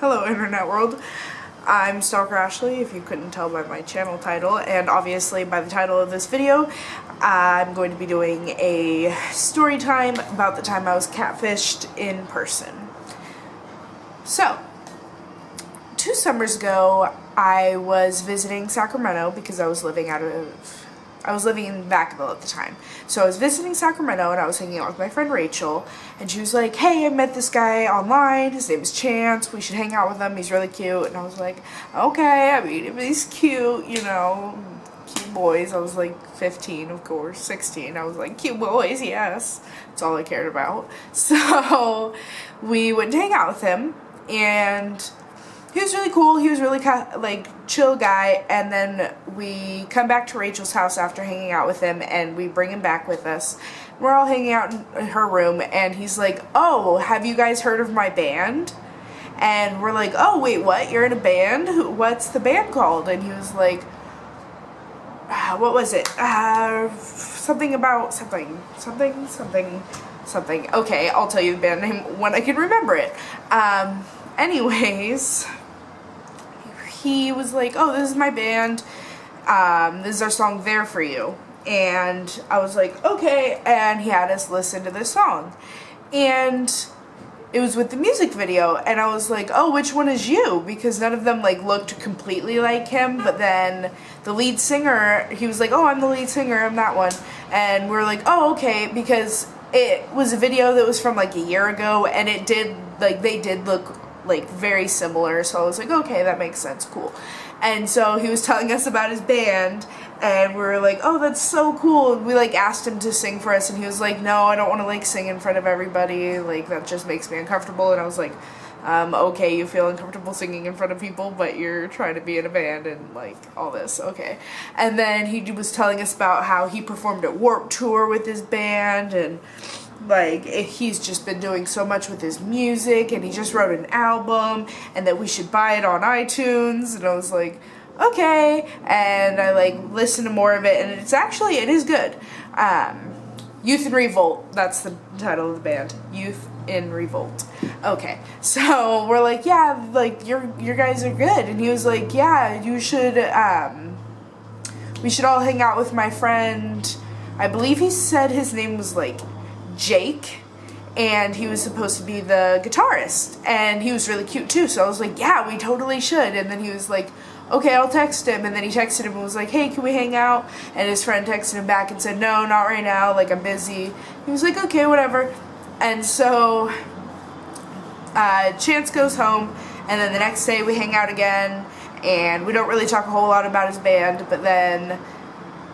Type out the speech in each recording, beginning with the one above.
Hello internet world, I'm Stalker Ashley, if you couldn't tell by my channel title, and obviously by the title of this video. I'm going to be doing a story time about the time I was catfished in person. So, 2 summers ago, I was visiting Sacramento because I was living in Vacaville at the time. So I was visiting Sacramento and I was hanging out with my friend Rachel, and she was like, hey, I met this guy online, his name is Chance, we should hang out with him, he's really cute. And I was like, okay, I mean, if he's cute, you know, cute boys. I was like 15, of course, 16. I was like, cute boys, yes. That's all I cared about. So we went to hang out with him, and he was really cool. He was really chill guy. And then we come back to Rachel's house after hanging out with him, and we bring him back with us. We're all hanging out in her room, and he's like, oh, have you guys heard of my band? And we're like, oh, wait, what? You're in a band? What's the band called? And he was like, what was it? Something about something. Okay, I'll tell you the band name when I can remember it. Anyways, he was like, oh, this is my band, this is our song, There For You. And I was like, okay, and he had us listen to this song. And it was with the music video, and I was like, oh, which one is you? Because none of them, looked completely like him, but then the lead singer, he was like, oh, I'm the lead singer, I'm that one. And we're like, oh, okay, because it was a video that was from, a year ago, and it did, they did look very similar, so I was like, okay, that makes sense, cool. And so he was telling us about his band, and we were like, oh, that's so cool. And we asked him to sing for us, and he was like, no, I don't want to sing in front of everybody, that just makes me uncomfortable. And I was like, okay, you feel uncomfortable singing in front of people, but you're trying to be in a band and all this, okay. And then he was telling us about how he performed at Warped Tour with his band, and he's just been doing so much with his music, and he just wrote an album, and that we should buy it on iTunes. And I was like, okay. And I listened to more of it, and it is good. Youth in Revolt, that's the title of the band, Youth in Revolt. Okay, so we're like, yeah, your guys are good. And he was like, yeah, you should, we should all hang out with my friend. I believe he said his name was Jake, and he was supposed to be the guitarist, and he was really cute too, so I was like, yeah, we totally should. And then he was like, okay, I'll text him. And then he texted him and was like, hey, can we hang out? And his friend texted him back and said, no, not right now, I'm busy. He was like, okay, whatever. And so Chance goes home, and then the next day we hang out again, and we don't really talk a whole lot about his band, but then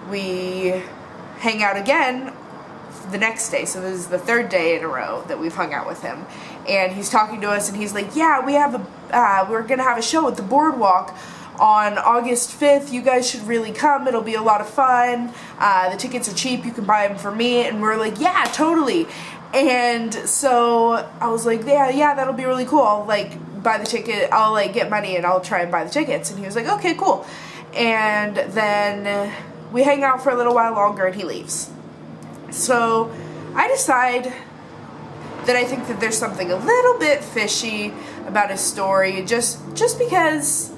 we hang out again the next day. So this is the 3rd day in a row that we've hung out with him, and he's talking to us, and he's like, yeah, we're gonna have a show at the Boardwalk on August 5th. You guys should really come. It'll be a lot of fun. The tickets are cheap. You can buy them for me. And we're like, yeah, totally. And so I was like, yeah, that'll be really cool. I'll buy the ticket. I'll get money and I'll try and buy the tickets. And he was like, okay, cool. And then we hang out for a little while longer, and he leaves. So I decide that I think that there's something a little bit fishy about his story, just because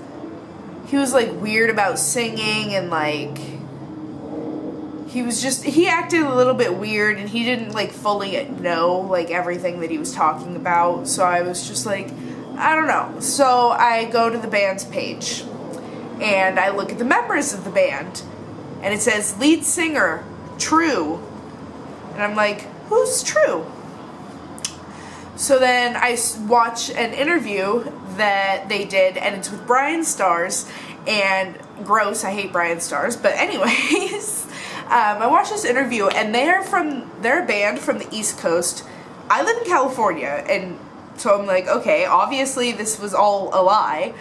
he was weird about singing, and he acted a little bit weird, and he didn't fully know everything that he was talking about. So I was just I don't know. So I go to the band's page, and I look at the members of the band, and it says lead singer True. And I'm like, who's True? So then I watch an interview that they did, and it's with Brian Stars, and gross, I hate Brian Stars, but anyways, I watched this interview, and they're a band from the East Coast. I live in California, and so I'm like, okay, obviously this was all a lie.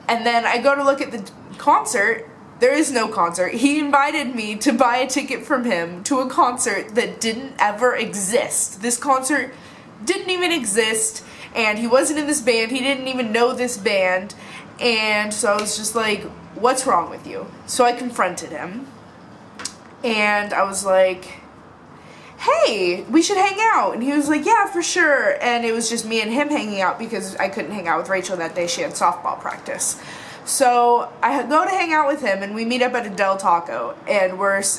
And then I go to look at the concert. There is no concert. He invited me to buy a ticket from him to a concert that didn't ever exist. This concert didn't even exist, and he wasn't in this band. He didn't even know this band. And so I was just like, what's wrong with you? So I confronted him, and I was like, hey, we should hang out. And he was like, yeah, for sure. And it was just me and him hanging out because I couldn't hang out with Rachel that day. She had softball practice. So I go to hang out with him, and we meet up at a Del Taco, and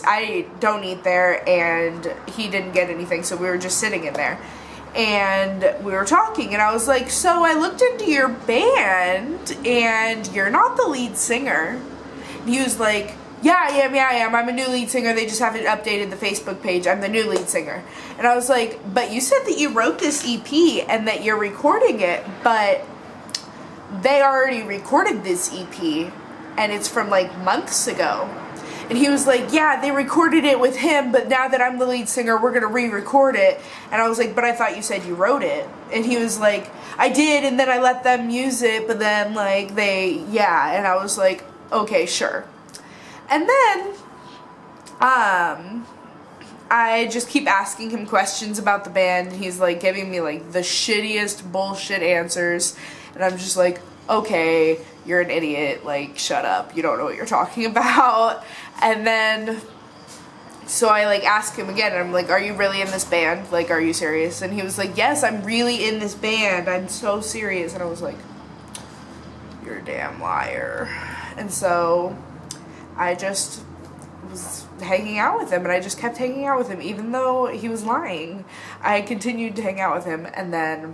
I don't eat there, and he didn't get anything, so we were just sitting in there. And we were talking, and I was like, so I looked into your band, and you're not the lead singer. And he was like, yeah, I am. I'm a new lead singer. They just haven't updated the Facebook page. I'm the new lead singer. And I was like, but you said that you wrote this EP and that you're recording it, but they already recorded this EP, and it's from like months ago. And he was like, yeah, they recorded it with him, but now that I'm the lead singer, we're gonna re-record it. And I was like, but I thought you said you wrote it. And he was like, I did, and then I let them use it, but then like yeah. And I was like, okay, sure. And then I just keep asking him questions about the band, and he's like giving me like the shittiest bullshit answers. And I'm just like, okay, you're an idiot, like, shut up, you don't know what you're talking about. And then, so I, like, ask him again, and I'm like, are you really in this band? Like, are you serious? And he was like, yes, I'm really in this band, I'm so serious. And I was like, you're a damn liar. And so I just was hanging out with him, and I just kept hanging out with him, even though he was lying. I continued to hang out with him, and then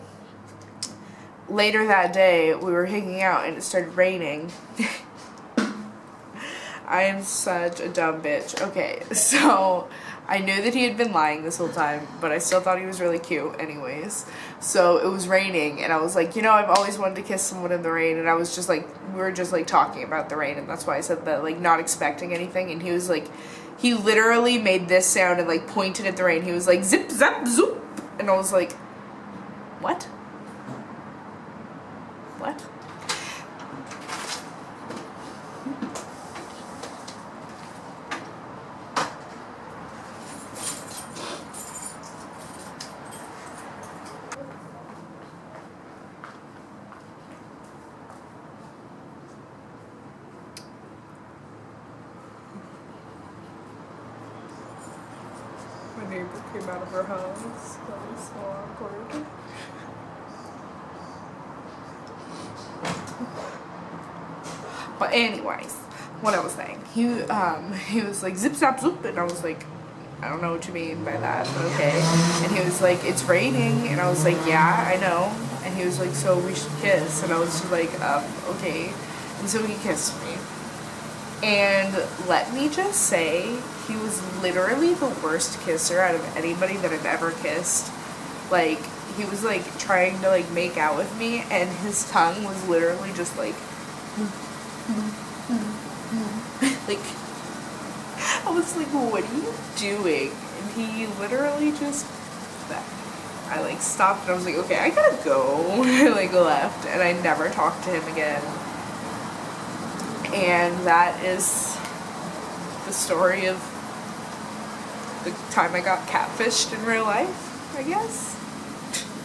later that day, we were hanging out and it started raining. I am such a dumb bitch. Okay, so I knew that he had been lying this whole time, but I still thought he was really cute anyways. So it was raining, and I was like, you know, I've always wanted to kiss someone in the rain, and I was just like, we were just like talking about the rain, and that's why I said that, like, not expecting anything. And he was like, he literally made this sound and like pointed at the rain. He was like, zip, zap, zoop. And I was like, what? What? My neighbor came out of her house. That was so awkward. But anyways, what I was saying, he was like zip zap zoop, and I was like, I don't know what you mean by that, but okay. And he was like, it's raining, and I was like, yeah, I know. And he was like, so we should kiss, and I was just like, okay. And so he kissed me. And let me just say, he was literally the worst kisser out of anybody that I've ever kissed. Like, he was like trying to like make out with me, and his tongue was literally just like like, I was like, what are you doing? And he literally just, I like stopped, and I was like, okay, I gotta go. I like left, and I never talked to him again. And that is the story of the time I got catfished in real life, I guess.